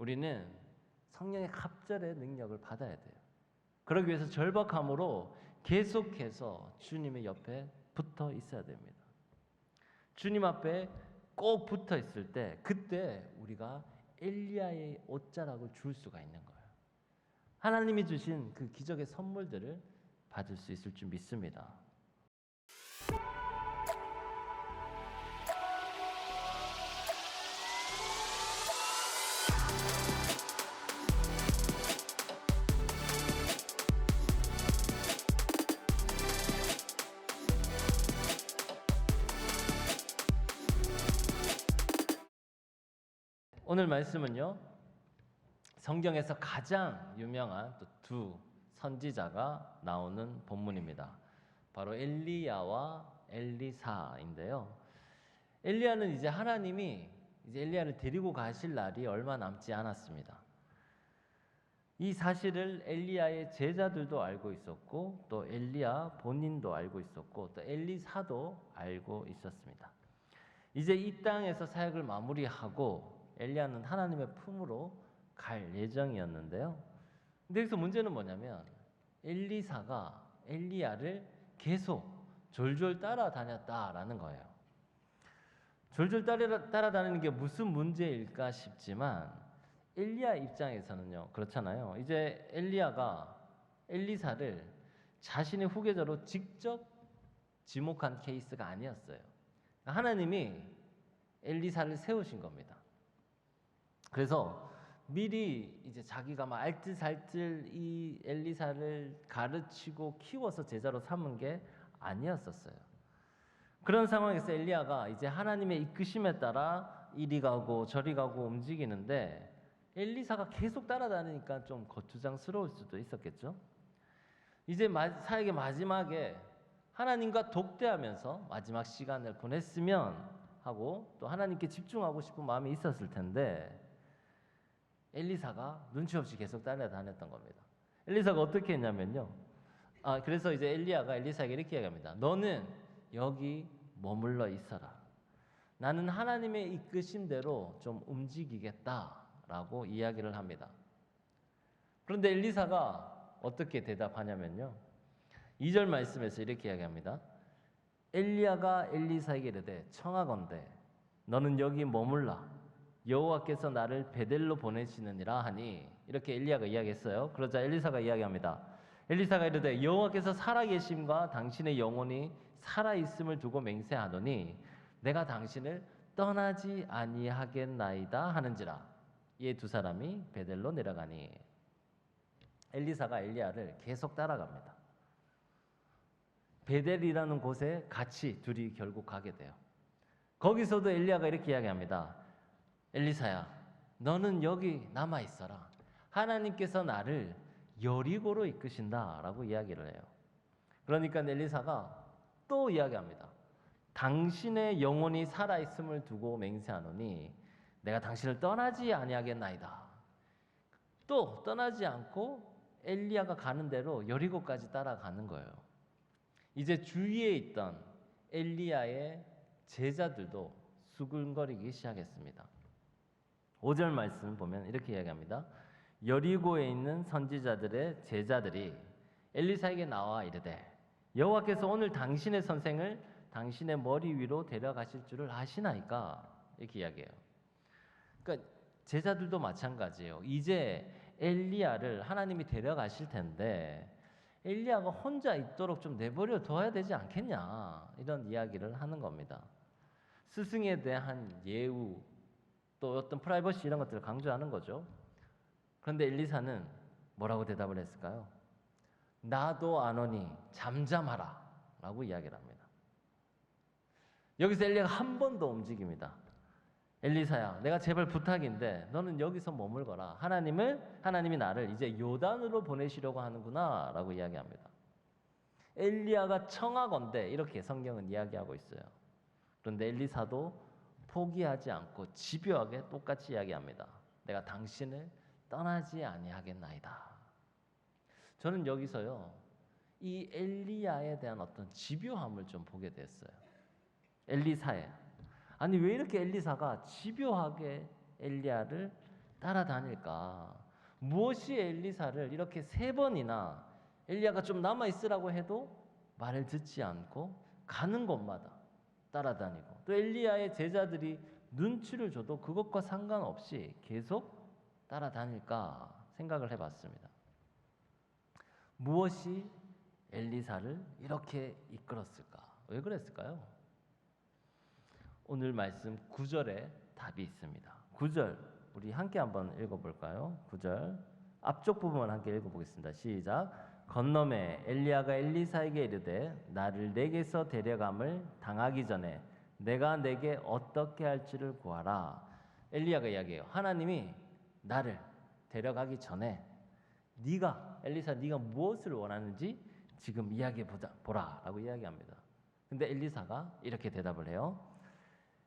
우리는 성령의 갑절의 능력을 받아야 돼요. 그러기 위해서 절박함으로 계속해서 주님의 옆에 붙어 있어야 됩니다. 주님 앞에 꼭 붙어 있을 때 그때 우리가 엘리야의 옷자락을 줄 수가 있는 거예요. 하나님이 주신 그 기적의 선물들을 받을 수 있을 줄 믿습니다. 오늘 말씀은요, 성경에서 가장 유명한 또 두 선지자가 나오는 본문입니다. 바로 엘리야와 엘리사인데요. 엘리야는 이제 하나님이 이제 엘리야를 데리고 가실 날이 얼마 남지 않았습니다. 이 사실을 엘리야의 제자들도 알고 있었고, 또 엘리야 본인도 알고 있었고, 또 엘리사도 알고 있었습니다. 이제 이 땅에서 사역을 마무리하고 엘리야는 하나님의 품으로 갈 예정이었는데요. 근데 여기서 문제는 뭐냐면 엘리사가 엘리야를 계속 졸졸 따라다녔다라는 거예요. 졸졸 따라다니는 게 무슨 문제일까 싶지만 엘리야 입장에서는요, 그렇잖아요. 이제 엘리야가 엘리사를 자신의 후계자로 직접 지목한 케이스가 아니었어요. 하나님이 엘리사를 세우신 겁니다. 그래서 미리 이제 자기가 막 알뜰살뜰 이 엘리사를 가르치고 키워서 제자로 삼은 게 아니었었어요. 그런 상황에서 엘리야가 이제 하나님의 이끄심에 따라 이리 가고 저리 가고 움직이는데 엘리사가 계속 따라다니니까 좀 거추장스러울 수도 있었겠죠. 이제 사역의 마지막에 하나님과 독대하면서 마지막 시간을 보냈으면 하고 또 하나님께 집중하고 싶은 마음이 있었을 텐데 엘리사가 눈치 없이 계속 따라다녔던 겁니다. 엘리사가 어떻게 했냐면요. 그래서 이제 엘리야가 엘리사에게 이렇게 얘기합니다. 너는 여기 머물러 있어라. 나는 하나님의 이끄심대로 좀 움직이겠다라고 이야기를 합니다. 그런데 엘리사가 어떻게 대답하냐면요. 2절 말씀에서 이렇게 이야기합니다. 엘리야가 엘리사에게 이르되 청하건대 너는 여기 머물라. 여호와께서 나를 베델로 보내시느니라 하니 이렇게 엘리야가 이야기했어요. 그러자 엘리사가 이야기합니다. 엘리사가 이르되 여호와께서 살아계심과 당신의 영혼이 살아있음을 두고 맹세하노니 내가 당신을 떠나지 아니하겠나이다 하는지라. 이 두 사람이 베델로 내려가니 엘리사가 엘리야를 계속 따라갑니다. 베델이라는 곳에 같이 둘이 결국 가게 돼요. 거기서도 엘리야가 이렇게 이야기합니다. 엘리사야, 너는 여기 남아 있어라. 하나님께서 나를 여리고로 이끄신다라고 이야기를 해요. 그러니까 엘리사가 또 이야기합니다. 당신의 영혼이 살아 있음을 두고 맹세하노니 내가 당신을 떠나지 아니하겠나이다. 또 떠나지 않고 엘리야가 가는 대로 여리고까지 따라가는 거예요. 이제 주위에 있던 엘리야의 제자들도 수근거리기 시작했습니다. 5절 말씀 보면 이렇게 이야기합니다. 여리고에 있는 선지자들의 제자들이 엘리사에게 나와 이르되 여호와께서 오늘 당신의 선생을 당신의 머리 위로 데려가실 줄을 아시나이까? 이렇게 이야기해요. 그러니까 제자들도 마찬가지예요. 이제 엘리야를 하나님이 데려가실 텐데 엘리야가 혼자 있도록 좀 내버려 둬야 되지 않겠냐, 이런 이야기를 하는 겁니다. 스승에 대한 예우, 또 어떤 프라이버시 이런 것들을 강조하는 거죠. 그런데 엘리사는 뭐라고 대답을 했을까요? 나도 아노니 잠잠하라 라고 이야기를 합니다. 여기서 엘리야가 한 번 더 움직입니다. 엘리사야, 내가 제발 부탁인데 너는 여기서 머물거라. 하나님이 나를 이제 요단으로 보내시려고 하는구나 라고 이야기합니다. 엘리야가 청하건대 이렇게 성경은 이야기하고 있어요. 그런데 엘리사도 포기하지 않고 집요하게 똑같이 이야기합니다. 내가 당신을 떠나지 아니하겠나이다. 저는 여기서요, 이 엘리야에 대한 어떤 집요함을 좀 보게 됐어요. 엘리사에. 아니 왜 이렇게 엘리사가 집요하게 엘리야를 따라다닐까? 무엇이 엘리사를 이렇게 3번이나 엘리야가 좀 남아있으라고 해도 말을 듣지 않고 가는 곳마다 따라다니고, 또 엘리야의 제자들이 눈치를 줘도 그것과 상관없이 계속 따라다닐까 생각을 해봤습니다. 무엇이 엘리사를 이렇게 이끌었을까? 왜 그랬을까요? 오늘 말씀 9절에 답이 있습니다. 9절 우리 함께 한번 읽어볼까요? 9절 앞쪽 부분을 함께 읽어보겠습니다. 시작. 건너매 엘리야가 엘리사에게 이르되 나를 내게서 데려감을 당하기 전에 내가 내게 어떻게 할지를 구하라. 엘리야가 이야기해요. 하나님이 나를 데려가기 전에 엘리사 네가 무엇을 원하는지 지금 이야기해 보라 라고 이야기합니다. 근데 엘리사가 이렇게 대답을 해요.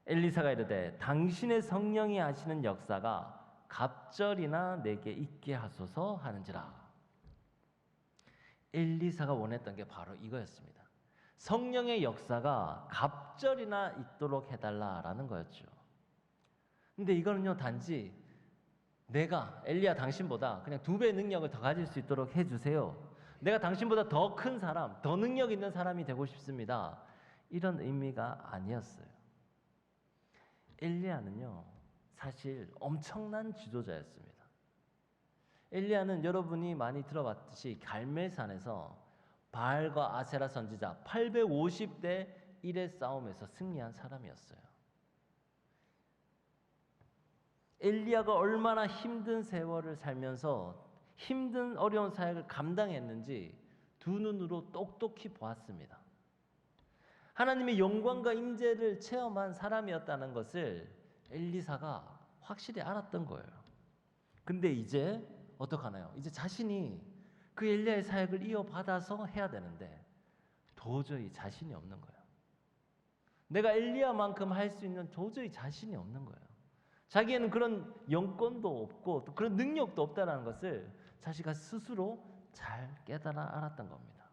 엘리사가 이르되 당신의 성령이 하시는 역사가 갑절이나 내게 있게 하소서 하는지라. 엘리사가 원했던 게 바로 이거였습니다. 성령의 역사가 갑절이나 있도록 해달라라는 거였죠. 근데 이거는요, 단지 내가 엘리야 당신보다 그냥 2배의 능력을 더 가질 수 있도록 해주세요. 내가 당신보다 더 큰 사람, 더 능력 있는 사람이 되고 싶습니다. 이런 의미가 아니었어요. 엘리야는요, 사실 엄청난 지도자였습니다. 엘리야는 여러분이 많이 들어봤듯이 갈멜산에서 바알과 아세라 선지자 850대 1의 싸움에서 승리한 사람이었어요. 엘리야가 얼마나 힘든 세월을 살면서 힘든 어려운 사역을 감당했는지 두 눈으로 똑똑히 보았습니다. 하나님의 영광과 임재를 체험한 사람이었다는 것을 엘리사가 확실히 알았던 거예요. 근데 이제 어떡하나요? 이제 자신이 그 엘리야의 사역을 이어받아서 해야 되는데 도저히 자신이 없는 거예요. 내가 엘리야만큼 할 수 있는 도저히 자신이 없는 거예요. 자기에는 그런 영권도 없고 또 그런 능력도 없다는 것을 자기가 스스로 잘 깨달아 알았던 겁니다.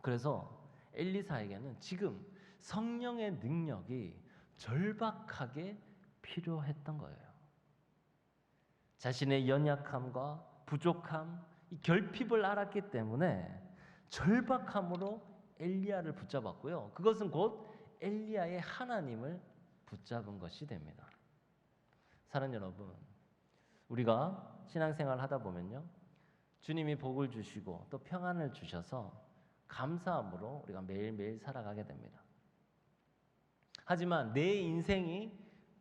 그래서 엘리사에게는 지금 성령의 능력이 절박하게 필요했던 거예요. 자신의 연약함과 부족함, 이 결핍을 알았기 때문에 절박함으로 엘리야를 붙잡았고요. 그것은 곧 엘리야의 하나님을 붙잡은 것이 됩니다. 사랑하는 여러분, 우리가 신앙생활을 하다 보면요, 주님이 복을 주시고 또 평안을 주셔서 감사함으로 우리가 매일매일 살아가게 됩니다. 하지만 내 인생이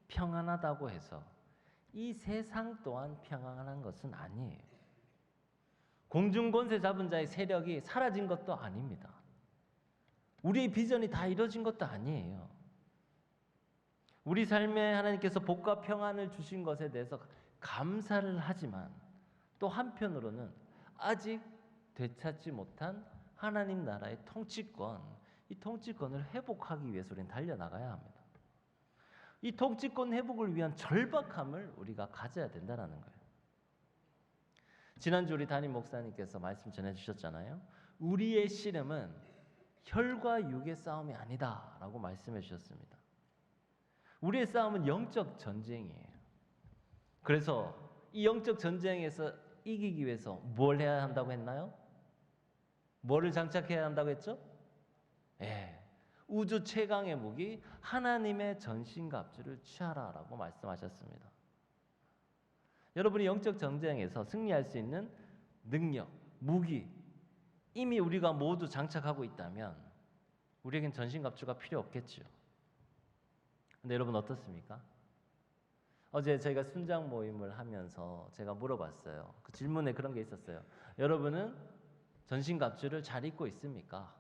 평안하다고 해서 이 세상 또한 평안한 것은 아니에요. 공중권세 잡은 자의 세력이 사라진 것도 아닙니다. 우리의 비전이 다 이루어진 것도 아니에요. 우리 삶에 하나님께서 복과 평안을 주신 것에 대해서 감사를 하지만 또 한편으로는 아직 되찾지 못한 하나님 나라의 통치권, 이 통치권을 회복하기 위해서 우리는 달려나가야 합니다. 이 통치권 회복을 위한 절박함을 우리가 가져야 된다는 거예요. 지난주 우리 담임 목사님께서 말씀 전해주셨잖아요. 우리의 씨름은 혈과 육의 싸움이 아니다 라고 말씀해 주셨습니다. 우리의 싸움은 영적 전쟁이에요. 그래서 이 영적 전쟁에서 이기기 위해서 뭘 해야 한다고 했나요? 뭐를 장착해야 한다고 했죠? 우주 최강의 무기 하나님의 전신갑주를 취하라라고 말씀하셨습니다. 여러분이 영적 전쟁에서 승리할 수 있는 능력, 무기 이미 우리가 모두 장착하고 있다면 우리에겐 전신갑주가 필요 없겠죠. 근데 여러분 어떻습니까? 어제 저희가 순장 모임을 하면서 제가 물어봤어요. 그 질문에 그런 게 있었어요. 여러분은 전신갑주를 잘 입고 있습니까?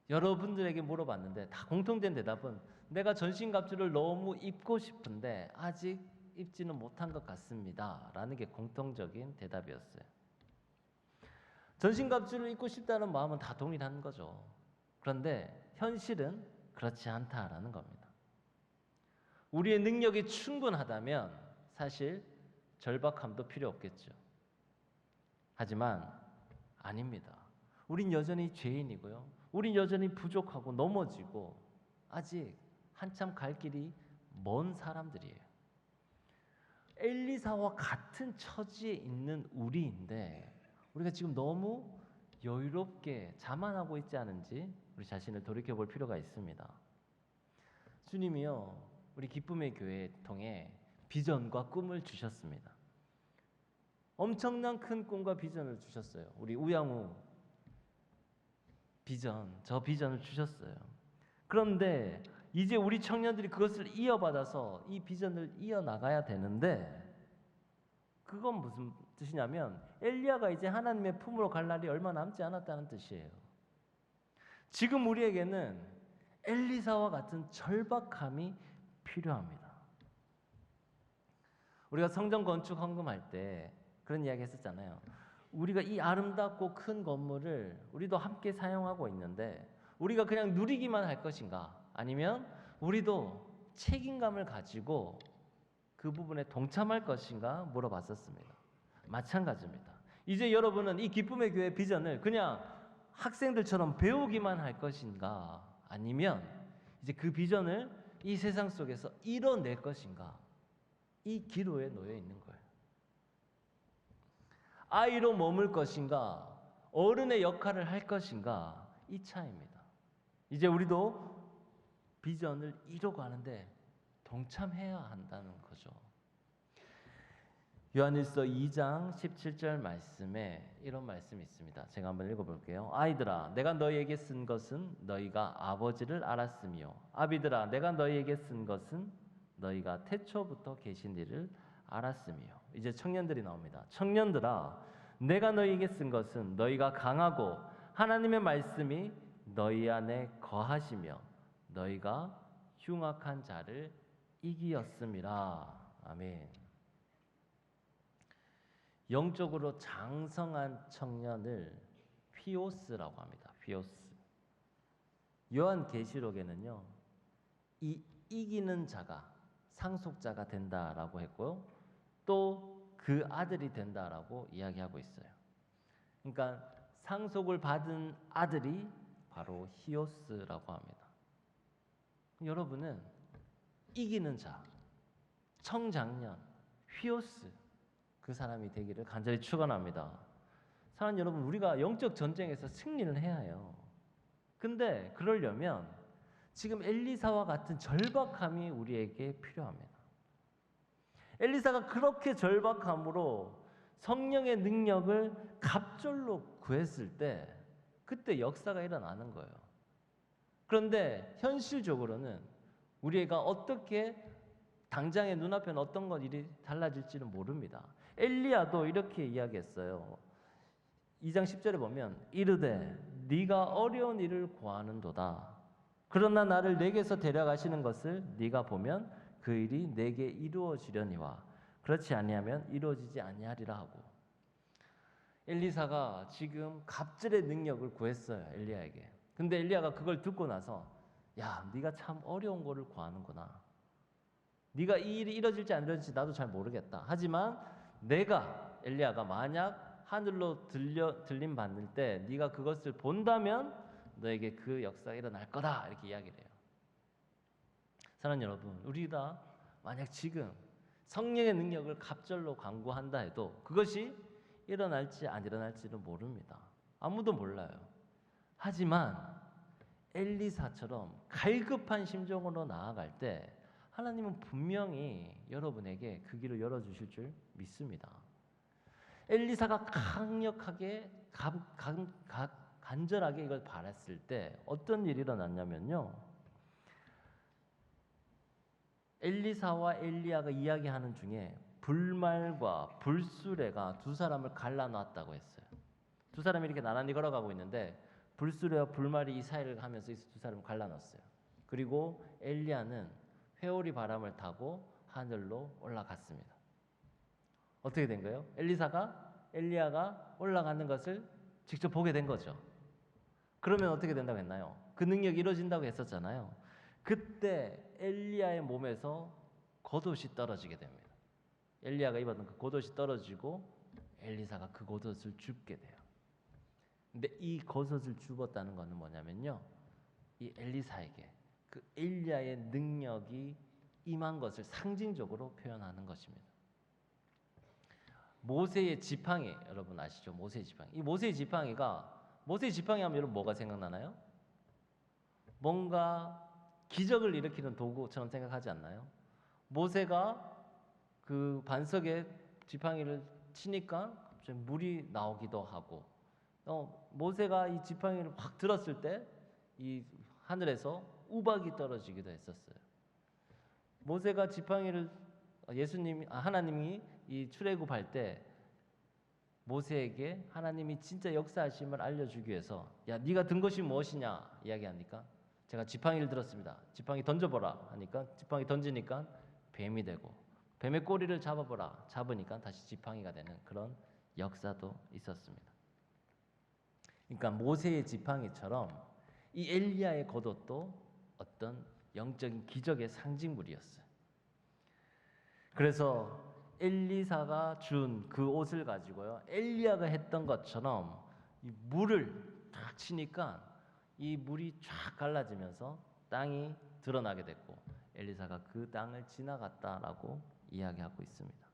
여러분들에게 물어봤는데 다 공통된 대답은 내가 전신갑주를 너무 입고 싶은데 아직 입지는 못한 것 같습니다 라는 게 공통적인 대답이었어요. 전신갑주를 입고 싶다는 마음은 다 동일한 거죠. 그런데 현실은 그렇지 않다라는 겁니다. 우리의 능력이 충분하다면 사실 절박함도 필요 없겠죠. 하지만 아닙니다. 우린 여전히 죄인이고요. 우린 여전히 부족하고 넘어지고 아직 한참 갈 길이 먼 사람들이에요. 엘리사와 같은 처지에 있는 우리인데 우리가 지금 너무 여유롭게 자만하고 있지 않은지 우리 자신을 돌이켜볼 필요가 있습니다. 주님이요, 우리 기쁨의 교회 통해 비전과 꿈을 주셨습니다. 엄청난 큰 꿈과 비전을 주셨어요. 우리 우양우 비전, 저 비전을 주셨어요. 그런데 이제 우리 청년들이 그것을 이어받아서 이 비전을 이어나가야 되는데 그건 무슨 뜻이냐면 엘리야가 이제 하나님의 품으로 갈 날이 얼마 남지 않았다는 뜻이에요. 지금 우리에게는 엘리사와 같은 절박함이 필요합니다. 우리가 성전 건축 헌금할 때 그런 이야기 했었잖아요. 우리가 이 아름답고 큰 건물을 우리도 함께 사용하고 있는데 우리가 그냥 누리기만 할 것인가? 아니면 우리도 책임감을 가지고 그 부분에 동참할 것인가 물어봤었습니다. 마찬가지입니다. 이제 여러분은 이 기쁨의 교회 비전을 그냥 학생들처럼 배우기만 할 것인가? 아니면 이제 그 비전을 이 세상 속에서 이뤄낼 것인가? 이 기로에 놓여 있는 거예요. 아이로 머물 것인가? 어른의 역할을 할 것인가? 이 차이입니다. 이제 우리도 비전을 이루고 하는데 동참해야 한다는 거죠. 요한일서 2장 17절 말씀에 이런 말씀이 있습니다. 제가 한번 읽어볼게요. 아이들아, 내가 너희에게 쓴 것은 너희가 아버지를 알았으며 아비들아, 내가 너희에게 쓴 것은 너희가 태초부터 계신 이를 알았으며. 이제 청년들이 나옵니다. 청년들아, 내가 너희에게 쓴 것은 너희가 강하고 하나님의 말씀이 너희 안에 거하시며 너희가 흉악한 자를 이기었음이라. 아멘. 영적으로 장성한 청년을 휘오스라고 합니다. 휘오스. 요한계시록에는요, 이 이기는 자가 상속자가 된다라고 했고요, 또 그 아들이 된다라고 이야기하고 있어요. 그러니까 상속을 받은 아들이 바로 히오스라고 합니다. 여러분은 이기는 자, 청장년, 휘오스 그 사람이 되기를 간절히 축원합니다. 사랑하는 여러분, 우리가 영적 전쟁에서 승리를 해야 해요. 근데 그러려면 지금 엘리사와 같은 절박함이 우리에게 필요합니다. 엘리사가 그렇게 절박함으로 성령의 능력을 갑절로 구했을 때 그때 역사가 일어나는 거예요. 그런데 현실적으로는 우리가 어떻게 당장의 눈앞에는 어떤 것 일이 달라질지는 모릅니다. 엘리야도 이렇게 이야기했어요. 2장 10절에 보면 이르되 네가 어려운 일을 구하는도다. 그러나 나를 내게서 데려가시는 것을 네가 보면 그 일이 내게 이루어지려니와 그렇지 아니하면 이루어지지 아니하리라 하고. 엘리사가 지금 갑절의 능력을 구했어요, 엘리야에게. 근데 엘리야가 그걸 듣고 나서 야, 네가 참 어려운 거를 구하는구나. 네가 이 일이 이루어질지 안 이루어질지 나도 잘 모르겠다. 하지만 내가 엘리야가 만약 하늘로 들림 받을 때 네가 그것을 본다면 너에게 그 역사가 일어날 거다. 이렇게 이야기를 해요. 사랑하는 여러분, 우리가 만약 지금 성령의 능력을 갑절로 간구한다 해도 그것이 일어날지 안 일어날지는 모릅니다. 아무도 몰라요. 하지만 엘리사처럼 갈급한 심정으로 나아갈 때 하나님은 분명히 여러분에게 그 길을 열어주실 줄 믿습니다. 엘리사가 강력하게 간절하게 이걸 바랐을 때 어떤 일이 일어났냐면요, 엘리사와 엘리야가 이야기하는 중에 불말과 불수레가 두 사람을 갈라놨다고 했어요. 두 사람이 이렇게 나란히 걸어가고 있는데 불수레와 불말이 이 사이를 하면서 두 사람을 갈라놨어요. 그리고 엘리야는 회오리 바람을 타고 하늘로 올라갔습니다. 어떻게 된 거예요? 엘리야가 올라가는 것을 직접 보게 된 거죠. 그러면 어떻게 된다고 했나요? 그 능력이 이루어진다고 했었잖아요. 그때 엘리야의 몸에서 겉옷이 떨어지게 됩니다. 엘리야가 입었던 그 겉옷이 떨어지고 엘리사가 그 겉옷을 줍게 돼요. 근데 이 겉옷을 줍었다는 것은 뭐냐면요, 이 엘리사에게 그 엘리야의 능력이 임한 것을 상징적으로 표현하는 것입니다. 모세의 지팡이 여러분 아시죠? 모세의 지팡이. 이 모세의 지팡이 하면 여러분 뭐가 생각나나요? 뭔가 기적을 일으키는 도구처럼 생각하지 않나요? 모세가 그 반석에 지팡이를 치니까 갑자기 물이 나오기도 하고, 모세가 이 지팡이를 확 들었을 때 이 하늘에서 우박이 떨어지기도 했었어요. 모세가 지팡이를 하나님이 이 출애굽할 때 모세에게 하나님이 진짜 역사하심을 알려주기 위해서 야 네가 든 것이 무엇이냐 이야기하니까 제가 지팡이를 들었습니다. 지팡이 던져보라 하니까 지팡이 던지니까 뱀이 되고 뱀의 꼬리를 잡아보라 잡으니까 다시 지팡이가 되는 그런 역사도 있었습니다. 그러니까 모세의 지팡이처럼 이 엘리야의 겉옷도 어떤 영적인 기적의 상징물이었어요. 그래서 엘리사가 준 그 옷을 가지고요, 엘리야가 했던 것처럼 이 물을 탁 치니까 이 물이 쫙 갈라지면서 땅이 드러나게 됐고 엘리사가 그 땅을 지나갔다라고 이야기하고 있습니다.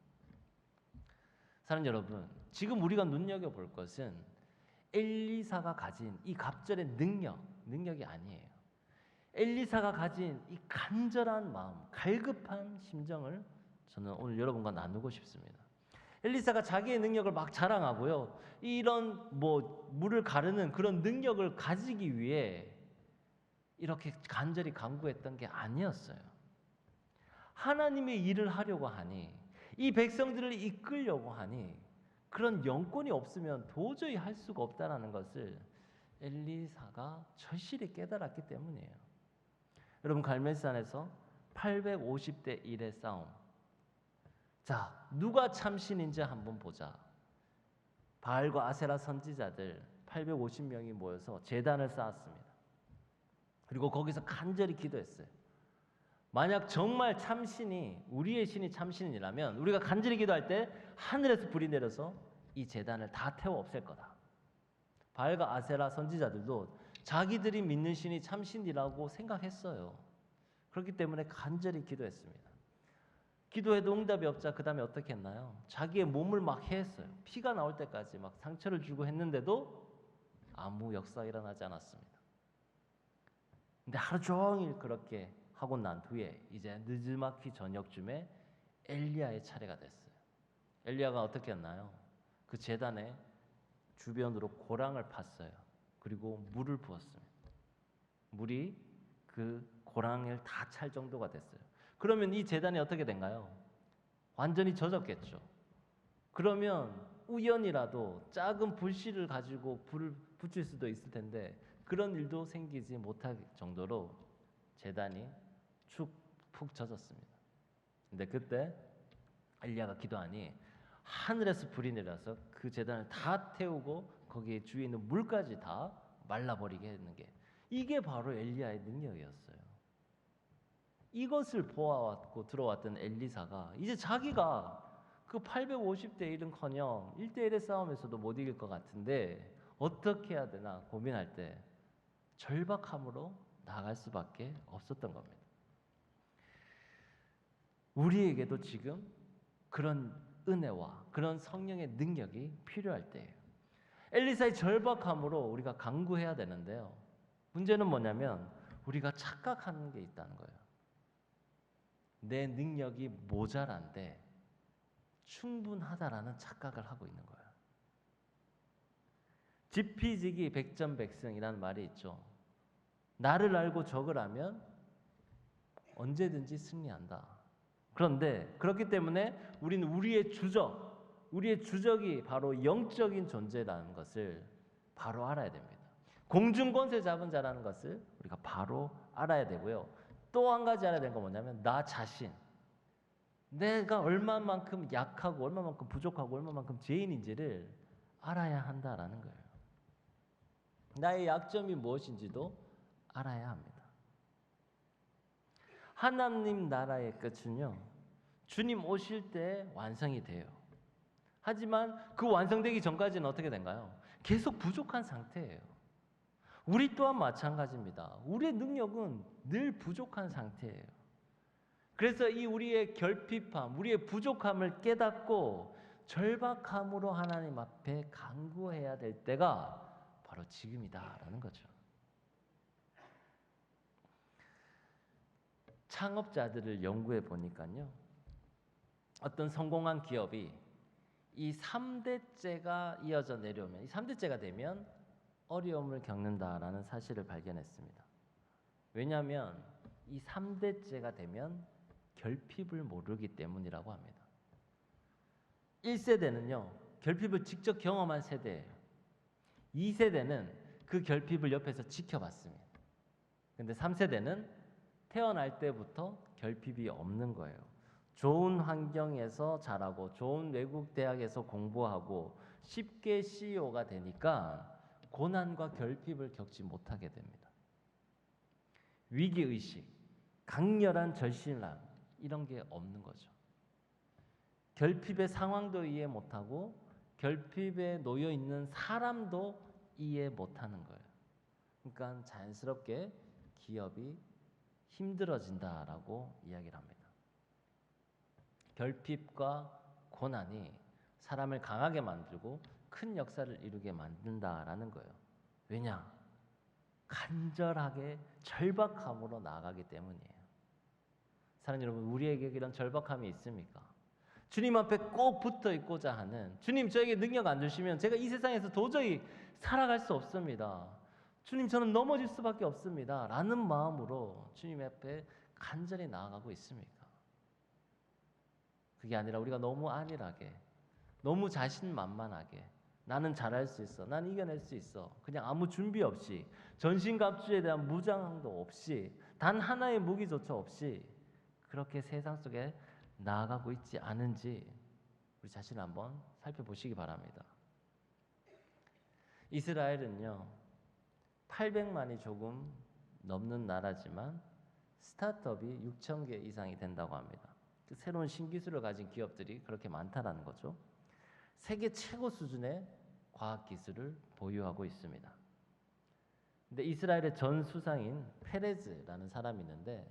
사랑하는 여러분, 지금 우리가 눈여겨볼 것은 엘리사가 가진 이 갑절의 능력이 아니에요. 엘리사가 가진 이 간절한 마음, 갈급한 심정을 저는 오늘 여러분과 나누고 싶습니다. 엘리사가 자기의 능력을 막 자랑하고요, 이런 물을 가르는 그런 능력을 가지기 위해 이렇게 간절히 간구했던 게 아니었어요. 하나님의 일을 하려고 하니, 이 백성들을 이끌려고 하니 그런 영권이 없으면 도저히 할 수가 없다는 것을 엘리사가 절실히 깨달았기 때문이에요. 여러분, 갈멜산에서 850대 1의 싸움. 자, 누가 참신인지 한번 보자. 바알과 아세라 선지자들 850명이 모여서 제단을 쌓았습니다. 그리고 거기서 간절히 기도했어요. 만약 정말 참신이, 우리의 신이 참신이라면 우리가 간절히 기도할 때 하늘에서 불이 내려서 이 제단을 다 태워 없앨 거다. 바알과 아세라 선지자들도 자기들이 믿는 신이 참신이라고 생각했어요. 그렇기 때문에 간절히 기도했습니다. 기도해도 응답이 없자 그 다음에 어떻게 했나요? 자기의 몸을 막 해했어요. 피가 나올 때까지 막 상처를 주고 했는데도 아무 역사가 일어나지 않았습니다. 근데 하루 종일 그렇게 하고 난 후에 이제 늦지막히 저녁쯤에 엘리야의 차례가 됐어요. 엘리야가 어떻게 했나요? 그 제단의 주변으로 고랑을 팠어요. 그리고 물을 부었습니다. 물이 그 고랑을 다 찰 정도가 됐어요. 그러면 이 제단이 어떻게 된가요? 완전히 젖었겠죠. 그러면 우연이라도 작은 불씨를 가지고 불을 붙일 수도 있을 텐데 그런 일도 생기지 못할 정도로 제단이 푹 젖었습니다. 근데 그때 엘리야가 기도하니 하늘에서 불이 내려서 그 제단을 다 태우고 거기에 주위에 있는 물까지 다 말라버리게 했는 게, 이게 바로 엘리야의 능력이었어요. 이것을 보아왔고 들어왔던 엘리사가 이제 자기가 그 850대 1은커녕 1대1의 싸움에서도 못 이길 것 같은데 어떻게 해야 되나 고민할 때 절박함으로 나갈 수밖에 없었던 겁니다. 우리에게도 지금 그런 은혜와 그런 성령의 능력이 필요할 때예요. 엘리사의 절박함으로 우리가 간구해야 되는데요. 문제는 뭐냐면 우리가 착각하는 게 있다는 거예요. 내 능력이 모자란데 충분하다라는 착각을 하고 있는 거예요. 지피지기 백전백승이라는 말이 있죠. 나를 알고 적을 하면 언제든지 승리한다. 그런데 그렇기 때문에 우리는 우리의 주적이 바로 영적인 존재라는 것을 바로 알아야 됩니다. 공중권세 잡은 자라는 것을 우리가 바로 알아야 되고요. 또 한 가지 알아야 되는 건 뭐냐면 나 자신, 내가 얼마만큼 약하고 얼마만큼 부족하고 얼마만큼 죄인인지를 알아야 한다라는 거예요. 나의 약점이 무엇인지도 알아야 합니다. 하나님 나라의 끝은요, 주님 오실 때 완성이 돼요. 하지만 그 완성되기 전까지는 어떻게 된가요? 계속 부족한 상태예요. 우리 또한 마찬가지입니다. 우리의 능력은 늘 부족한 상태예요. 그래서 이 우리의 결핍함, 우리의 부족함을 깨닫고 절박함으로 하나님 앞에 간구해야 될 때가 바로 지금이다라는 거죠. 창업자들을 연구해 보니까요, 어떤 성공한 기업이 이 3대째가 이어져 내려오면, 이 3대째가 되면 어려움을 겪는다라는 사실을 발견했습니다. 왜냐하면 이 3대째가 되면 결핍을 모르기 때문이라고 합니다. 1세대는요, 결핍을 직접 경험한 세대예요. 2세대는 그 결핍을 옆에서 지켜봤습니다. 근데 3세대는 태어날 때부터 결핍이 없는 거예요. 좋은 환경에서 자라고 좋은 외국 대학에서 공부하고 쉽게 CEO가 되니까 고난과 결핍을 겪지 못하게 됩니다. 위기의식, 강렬한 절실함, 이런 게 없는 거죠. 결핍의 상황도 이해 못하고 결핍에 놓여 있는 사람도 이해 못하는 거예요. 그러니까 자연스럽게 기업이 힘들어진다라고 이야기를 합니다. 결핍과 고난이 사람을 강하게 만들고 큰 역사를 이루게 만든다라는 거예요. 왜냐? 간절하게 절박함으로 나아가기 때문이에요. 사랑하는 여러분, 우리에게 이런 절박함이 있습니까? 주님 앞에 꼭 붙어 있고자 하는, 주님 저에게 능력 안 주시면 제가 이 세상에서 도저히 살아갈 수 없습니다. 주님 저는 넘어질 수밖에 없습니다. 라는 마음으로 주님 앞에 간절히 나아가고 있습니까? 그게 아니라 우리가 너무 안일하게, 너무 자신만만하게 나는 잘할 수 있어, 난 이겨낼 수 있어, 그냥 아무 준비 없이, 전신갑주에 대한 무장도 없이, 단 하나의 무기조차 없이 그렇게 세상 속에 나아가고 있지 않은지 우리 자신을 한번 살펴보시기 바랍니다. 이스라엘은요, 800만이 조금 넘는 나라지만 스타트업이 6,000개 이상이 된다고 합니다. 새로운 신기술을 가진 기업들이 그렇게 많다라는 거죠. 세계 최고 수준의 과학기술을 보유하고 있습니다. 근데 이스라엘의 전 수상인 페레즈라는 사람이 있는데,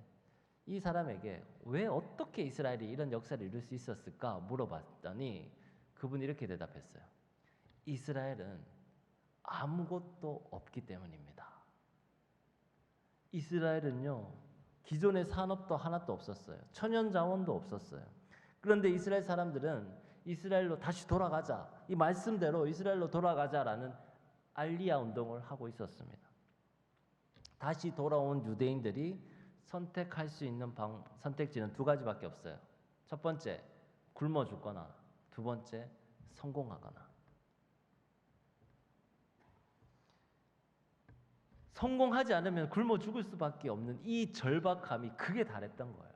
이 사람에게 왜 어떻게 이스라엘이 이런 역사를 이룰 수 있었을까 물어봤더니 그분이 이렇게 대답했어요. 이스라엘은 아무것도 없기 때문입니다. 이스라엘은요, 기존의 산업도 하나도 없었어요. 천연 자원도 없었어요. 그런데 이스라엘 사람들은 이스라엘로 다시 돌아가자, 이 말씀대로 이스라엘로 돌아가자라는 알리야 운동을 하고 있었습니다. 다시 돌아온 유대인들이 선택할 수 있는 선택지는 두 가지밖에 없어요. 첫 번째, 굶어 죽거나, 두 번째, 성공하거나. 성공하지 않으면 굶어 죽을 수밖에 없는 이 절박함이 극에 달했던 거예요.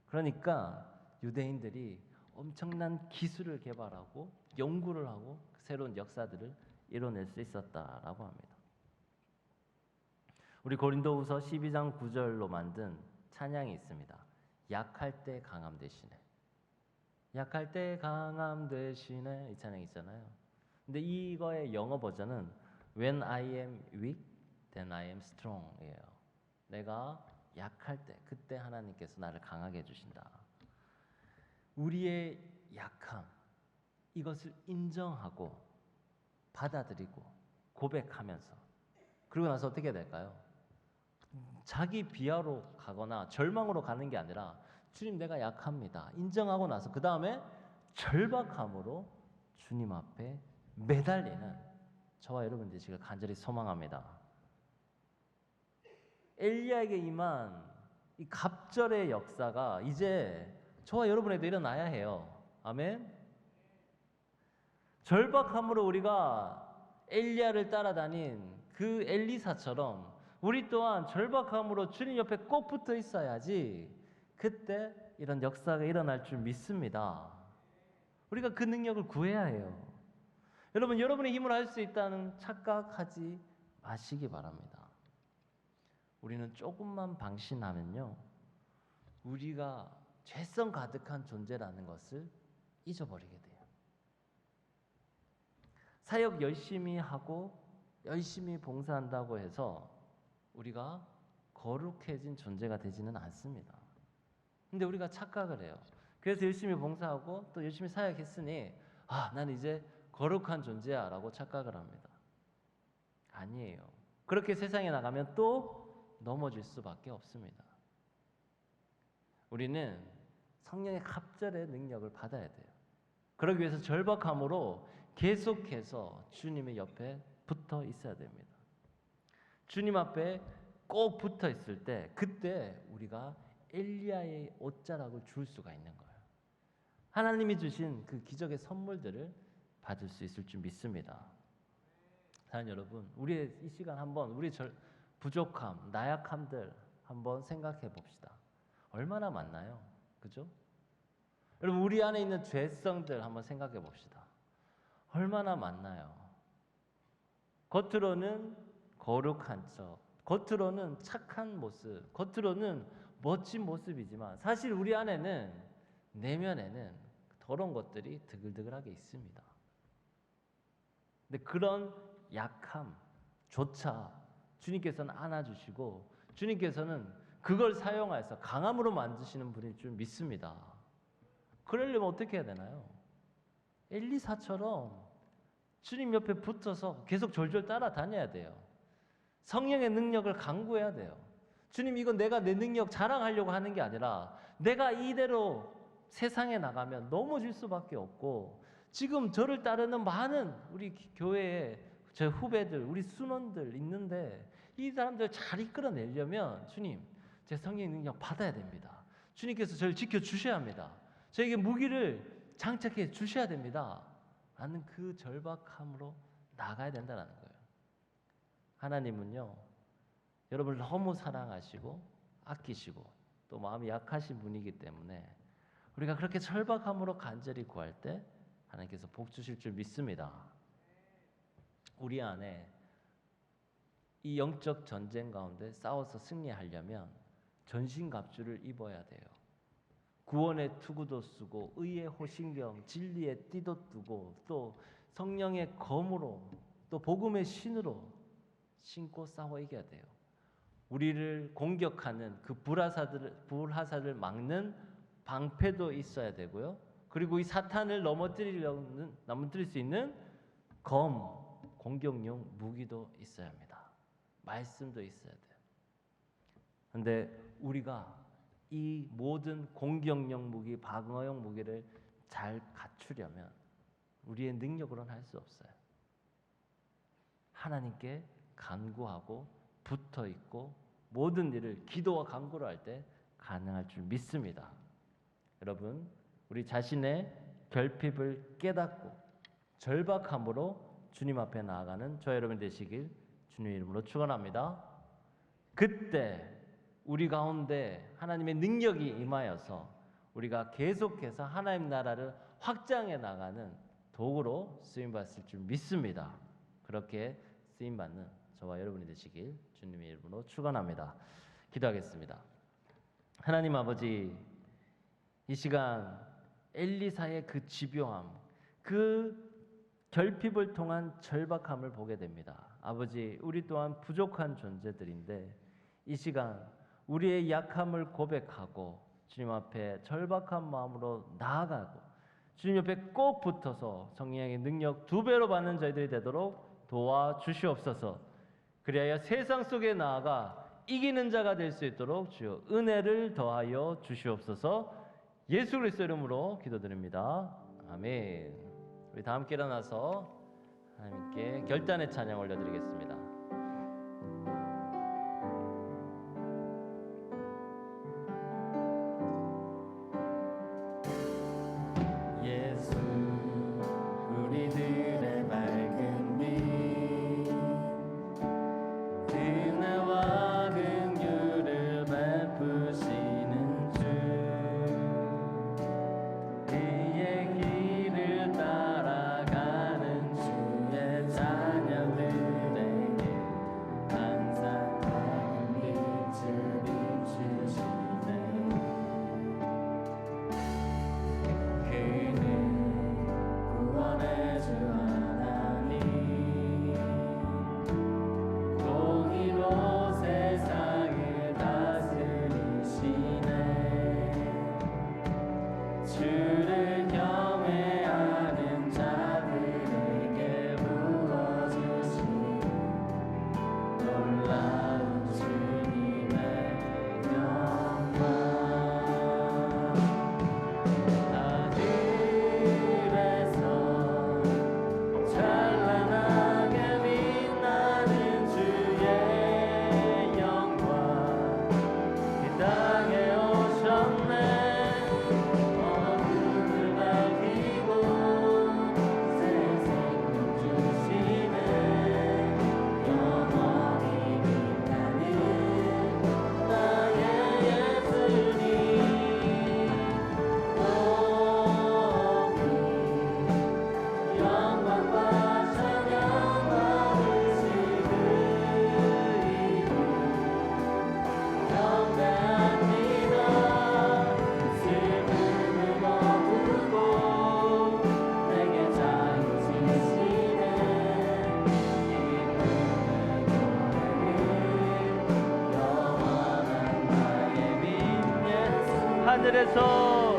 그러니까 유대인들이 엄청난 기술을 개발하고 연구를 하고 새로운 역사들을 이뤄낼 수 있었다라고 합니다. 우리 고린도후서 12장 9절로 만든 찬양이 있습니다. 약할 때 강함 되시네. 약할 때 강함 되시네, 이 찬양 있잖아요. 근데 이거의 영어 버전은 When I am weak, then I am strong이에요. 내가 약할 때, 그때 하나님께서 나를 강하게 해주신다. 우리의 약함, 이것을 인정하고 받아들이고 고백하면서, 그리고 나서 어떻게 될까요? 자기 비하로 가거나 절망으로 가는 게 아니라 주님 내가 약합니다, 인정하고 나서 그 다음에 절박함으로 주님 앞에 매달리는 저와 여러분들이 지금 간절히 소망합니다. 엘리야에게 임한 이 갑절의 역사가 이제 저와 여러분에도 일어나야 해요. 아멘. 절박함으로 우리가 엘리야를 따라다닌 그 엘리사처럼 우리 또한 절박함으로 주님 옆에 꼭 붙어 있어야지 그때 이런 역사가 일어날 줄 믿습니다. 우리가 그 능력을 구해야 해요. 여러분, 여러분의 힘으로 할 수 있다는 착각하지 마시기 바랍니다. 우리는 조금만 방심하면요, 우리가 죄성 가득한 존재라는 것을 잊어버리게 돼요. 사역 열심히 하고 열심히 봉사한다고 해서 우리가 거룩해진 존재가 되지는 않습니다. 근데 우리가 착각을 해요. 그래서 열심히 봉사하고 또 열심히 사역했으니 나는 이제 거룩한 존재야 라고 착각을 합니다. 아니에요. 그렇게 세상에 나가면 또 넘어질 수밖에 없습니다. 우리는 성령의 갑절의 능력을 받아야 돼요. 그러기 위해서 절박함으로 계속해서 주님의 옆에 붙어 있어야 됩니다. 주님 앞에 꼭 붙어 있을 때 그때 우리가 엘리야의 옷자락을 줄 수가 있는 거예요. 하나님이 주신 그 기적의 선물들을 받을 수 있을 줄 믿습니다. 사랑하는 여러분, 우리의 이 시간 한번 우리 부족함, 나약함들 한번 생각해 봅시다. 얼마나 많나요? 그죠? 여러분, 우리 안에 있는 죄성들 한번 생각해 봅시다. 얼마나 많나요? 겉으로는 거룩한 척, 겉으로는 착한 모습, 겉으로는 멋진 모습이지만 사실 우리 안에는, 내면에는 더러운 것들이 드글드글하게 있습니다. 근데 그런 약함조차 주님께서는 안아주시고 주님께서는 그걸 사용해서 강함으로 만드시는 분일 줄 믿습니다. 그러려면 어떻게 해야 되나요? 엘리사처럼 주님 옆에 붙어서 계속 졸졸 따라다녀야 돼요. 성령의 능력을 간구해야 돼요. 주님, 이건 내가 내 능력 자랑하려고 하는 게 아니라 내가 이대로 세상에 나가면 넘어질 수밖에 없고, 지금 저를 따르는 많은 우리 교회에 제 후배들, 우리 순원들 있는데 이 사람들 잘 이끌어내려면 주님, 제 성령의 능력 받아야 됩니다. 주님께서 저를 지켜주셔야 합니다. 저에게 무기를 장착해 주셔야 됩니다. 라는 그 절박함으로 나가야 된다는 거예요. 하나님은요, 여러분을 너무 사랑하시고 아끼시고 또 마음이 약하신 분이기 때문에 우리가 그렇게 절박함으로 간절히 구할 때 하나님께서 복 주실 줄 믿습니다. 우리 안에 이 영적 전쟁 가운데 싸워서 승리하려면 전신갑주를 입어야 돼요. 구원의 투구도 쓰고 의의 호신경, 진리의 띠도 뜨고 또 성령의 검으로 또 복음의 신으로 신고 싸워 이겨야 돼요. 우리를 공격하는 그 불화사들을 막는 방패도 있어야 되고요. 그리고 이 사탄을 넘어뜨릴 수 있는 공격용 무기도 있어야 합니다. 말씀도 있어야 돼요. 그런데 우리가 이 모든 공격용 무기, 방어용 무기를 잘 갖추려면 우리의 능력으로는 할 수 없어요. 하나님께 간구하고 붙어 있고 모든 일을 기도와 간구로 할 때 가능할 줄 믿습니다. 여러분, 우리 자신의 결핍을 깨닫고 절박함으로 주님 앞에 나아가는 저 여러분 되시길 주님의 이름으로 축원합니다. 그때 우리 가운데 하나님의 능력이 임하여서 우리가 계속해서 하나님 나라를 확장해 나가는 도구로 쓰임받을 줄 믿습니다. 그렇게 쓰임받는 저와 여러분이 되시길 주님의 이름으로 축원합니다. 기도하겠습니다. 하나님 아버지, 이 시간 엘리사의 그 집요함, 그 결핍을 통한 절박함을 보게 됩니다. 아버지, 우리 또한 부족한 존재들인데 이 시간 우리의 약함을 고백하고 주님 앞에 절박한 마음으로 나아가고 주님 옆에 꼭 붙어서 성령의 능력 2배로 받는 저희들이 되도록 도와주시옵소서. 그리하여 세상 속에 나아가 이기는 자가 될 수 있도록 주여 은혜를 더하여 주시옵소서. 예수 그리스도 이름으로 기도드립니다. 아멘. 우리 다 함께 일어나서 하나님께 결단의 찬양 올려드리겠습니다. 예수 우리들의 밝은 빛, 은혜와 긍휼을 베푸시는 주, 그의 길을 따라가는 주의 자녀들에게 하늘에서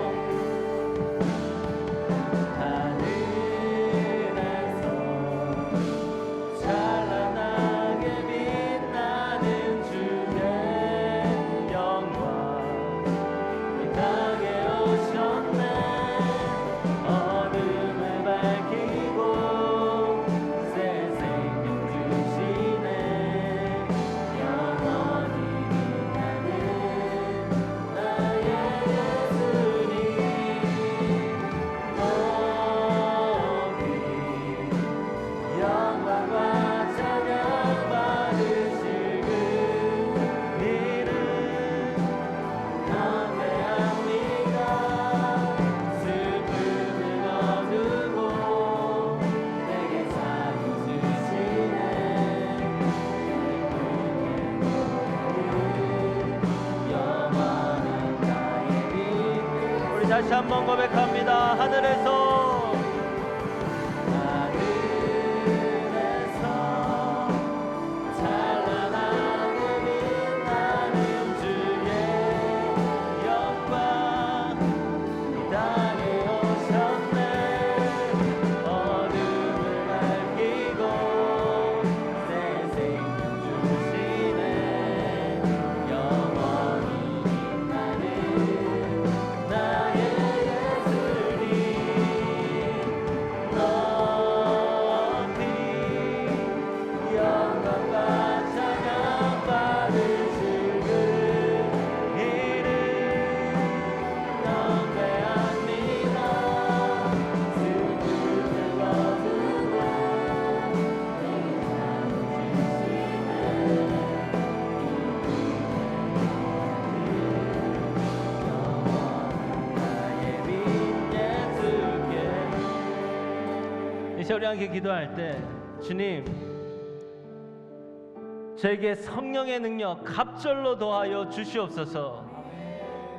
다시 한번 고백합니다. 하늘에서 찬란하게 빛나는 주의 영광 이 땅에 오셨네. 어둠을 밝히고 새 생명 주시네. 영원히 빛나는 나의 이제 우리 함께 기도할 때 주님 저에게 성령의 능력 갑절로 더하여 주시옵소서.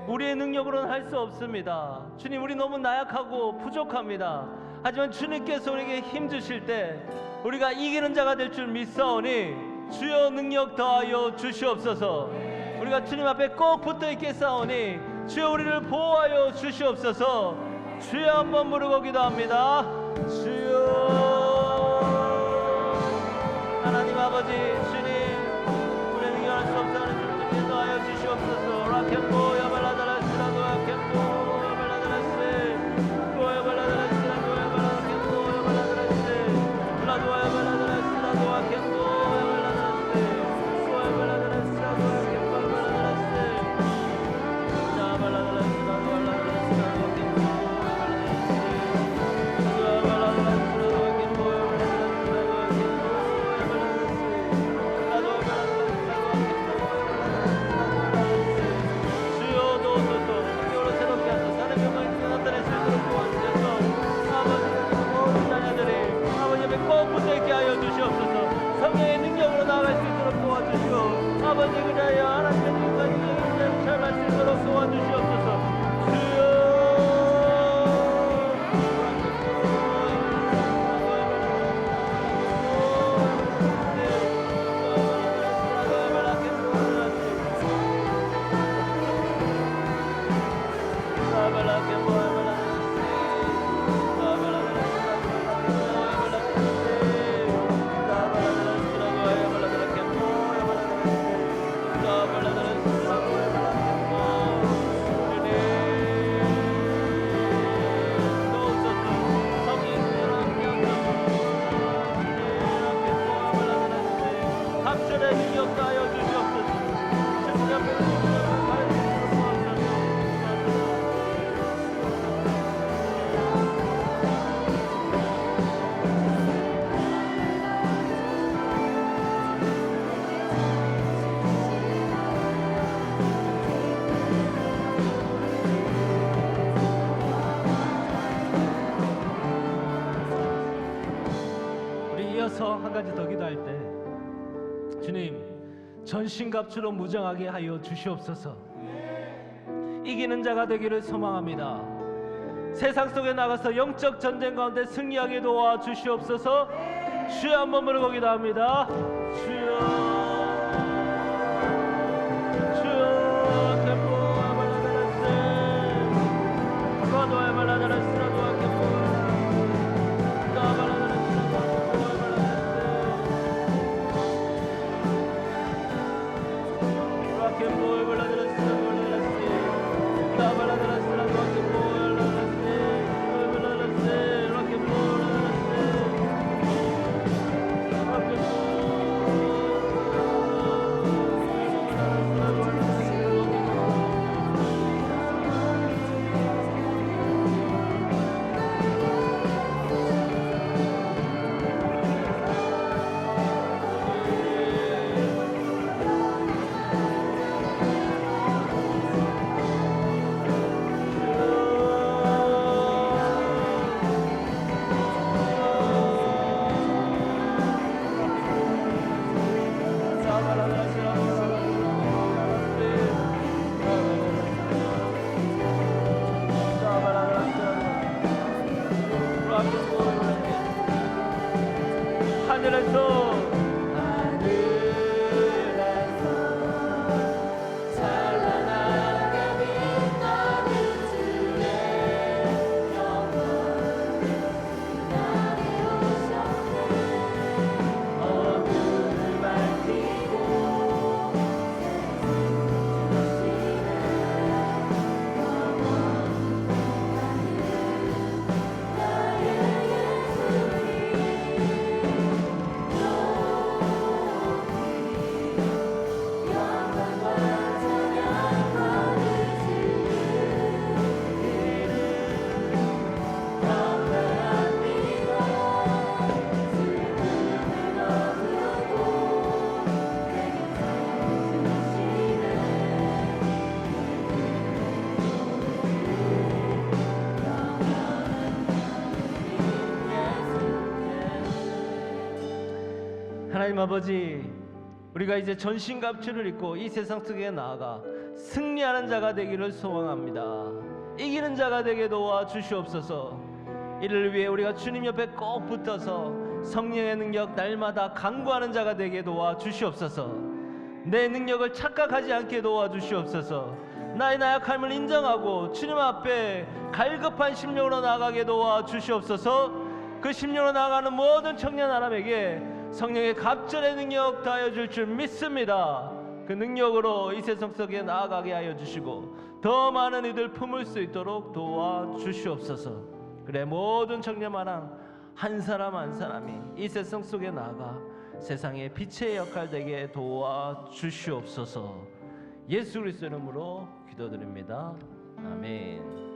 우리의 능력으로는 할 수 없습니다. 주님 우리 너무 나약하고 부족합니다. 하지만 주님께서 우리에게 힘 주실 때 우리가 이기는 자가 될 줄 믿사오니 주여 능력 더하여 주시옵소서. 우리가 주님 앞에 꼭 붙어 있겠사오니 주여 우리를 보호하여 주시옵소서. 주여 한번 부르고 기도합니다. 주여 하나님 아버지 주님 우리의 능력할 수 없어 하는 주님 인도하여 주시옵소서. 라켄보 야발라다라스라도 라켄보 야발라다라스 야발라다라스라도 야발라켄보 야발라다라스 라도 야발라다라스라도 라켄보 야발라다라스 야발라다라스라도 라켄보 야발라다라스 야발라다라스라도 성령의 능력으로 나아갈 수 있도록 도와주시고 아버지 그리하여 하나님의 능력과 인생을 잘 할 수 있도록 도와주시옵소서. 주여 한 가지 더 기도할 때 주님 전신갑주로 무장하게 하여 주시옵소서. 이기는 자가 되기를 소망합니다. 세상 속에 나가서 영적 전쟁 가운데 승리하게 도와 주시옵소서. 주여 한번 부르고 기도합니다. 주여 주여 하늘에서 하나님 아버지, 우리가 이제 전신갑주를 입고 이 세상 속에 나아가 승리하는 자가 되기를 소원합니다. 이기는 자가 되게 도와주시옵소서. 이를 위해 우리가 주님 옆에 꼭 붙어서 성령의 능력 날마다 강구하는 자가 되게 도와주시옵소서. 내 능력을 착각하지 않게 도와주시옵소서. 나의 나약함을 인정하고 주님 앞에 갈급한 심령으로 나아가게 도와주시옵소서. 그 심령으로 나아가는 모든 청년 사람에게 성령의 갑절의 능력 다하여 줄 줄 믿습니다. 그 능력으로 이 세상 속에 나아가게 하여 주시고 더 많은 이들 품을 수 있도록 도와주시옵소서. 그래, 모든 청년마랑 한 사람 한 사람이 이 세상 속에 나아가 세상의 빛의 역할 되게 도와주시옵소서. 예수 그리스도 이름으로 기도드립니다. 아멘.